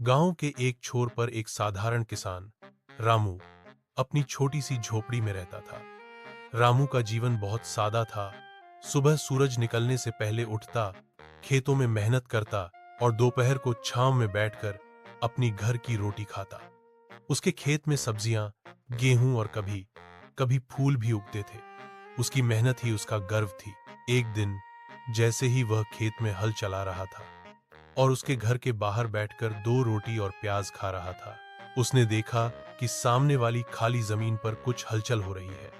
गांव के एक छोर पर एक साधारण किसान रामू अपनी छोटी सी झोपड़ी में रहता था। रामू का जीवन बहुत सादा था। सुबह सूरज निकलने से पहले उठता, खेतों में मेहनत करता और दोपहर को छांव में बैठकर अपनी घर की रोटी खाता। उसके खेत में सब्जियां, गेहूं और कभी कभी फूल भी उगते थे। उसकी मेहनत ही उसका गर्व थी। एक दिन जैसे ही वह खेत में हल चला रहा था और उसके घर के बाहर बैठकर 2 रोटी और प्याज खा रहा था, उसने देखा कि सामने वाली खाली जमीन पर कुछ हलचल हो रही है।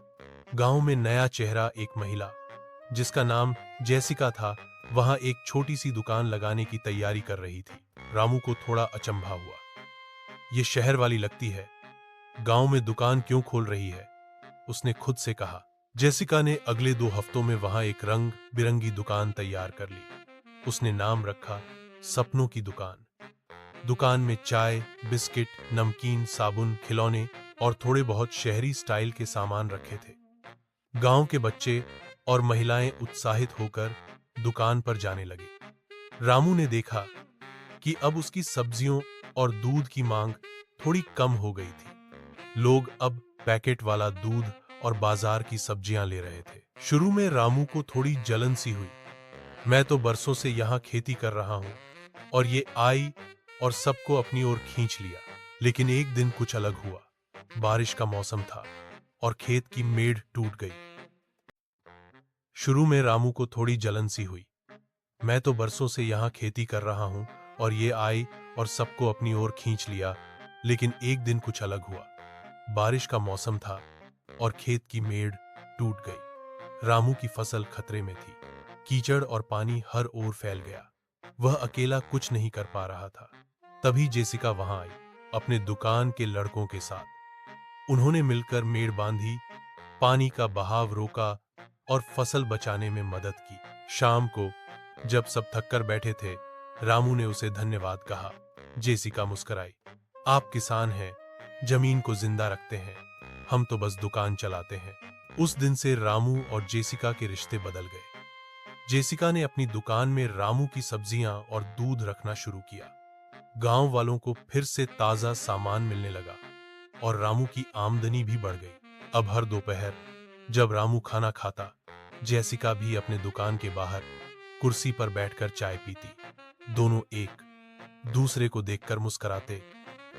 गांव में नया चेहरा, एक महिला जिसका नाम जैसिका था, वहां एक छोटी सी दुकान लगाने की तैयारी कर रही थी। रामू को थोड़ा अचंभा हुआ। ये शहर वाली लगती है, गांव में दुकान क्यों खोल रही है, उसने खुद से कहा। जेसिका ने अगले 2 हफ्तों में वहां एक रंग बिरंगी दुकान तैयार कर ली। उसने नाम रखा सपनों की दुकान। दुकान में चाय, बिस्किट, नमकीन, साबुन, खिलौने और थोड़े बहुत शहरी स्टाइल के सामान रखे थे। गांव के बच्चे और महिलाएं उत्साहित होकर दुकान पर जाने लगे। रामू ने देखा कि अब उसकी सब्जियों और दूध की मांग थोड़ी कम हो गई थी। लोग अब पैकेट वाला दूध और बाजार की सब्जियां ले रहे थे। शुरू में रामू को थोड़ी जलन सी हुई। मैं तो बरसों से यहां खेती कर रहा हूं और ये आई और सबको अपनी ओर खींच लिया। लेकिन एक दिन कुछ अलग हुआ। बारिश का मौसम था और खेत की मेड़ टूट गई। शुरू में रामू को थोड़ी जलन सी हुई। मैं तो बरसों से यहां खेती कर रहा हूं और ये आई और सबको अपनी ओर खींच लिया। लेकिन एक दिन कुछ अलग हुआ। बारिश का मौसम था और खेत की मेड़ टूट गई। रामू की फसल खतरे में थी। कीचड़ और पानी हर ओर फैल गया। वह अकेला कुछ नहीं कर पा रहा था। तभी जेसिका वहां आई, अपने दुकान के लड़कों के साथ। उन्होंने मिलकर मेड़ बांधी, पानी का बहाव रोका और फसल बचाने में मदद की। शाम को जब सब थककर बैठे थे, रामू ने उसे धन्यवाद कहा। जेसिका मुस्कुराई। आप किसान हैं, जमीन को जिंदा रखते हैं, हम तो बस दुकान चलाते हैं। उस दिन से रामू और जेसिका के रिश्ते बदल गए। जेसिका ने अपनी दुकान में रामू की सब्जियां और दूध रखना शुरू किया। गांव वालों को फिर से ताजा सामान मिलने लगा और रामू की आमदनी भी बढ़ गई। अब हर दोपहर जब रामू खाना खाता, जेसिका भी अपने दुकान के बाहर कुर्सी पर बैठकर चाय पीती। दोनों एक दूसरे को देखकर मुस्कुराते,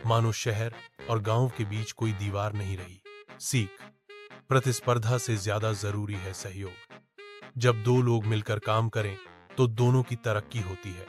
मानो शहर और गांव के बीच कोई दीवार नहीं रही। सीख: प्रतिस्पर्धा से ज्यादा जरूरी है सहयोग। जब 2 लोग मिलकर काम करें तो दोनों की तरक्की होती है।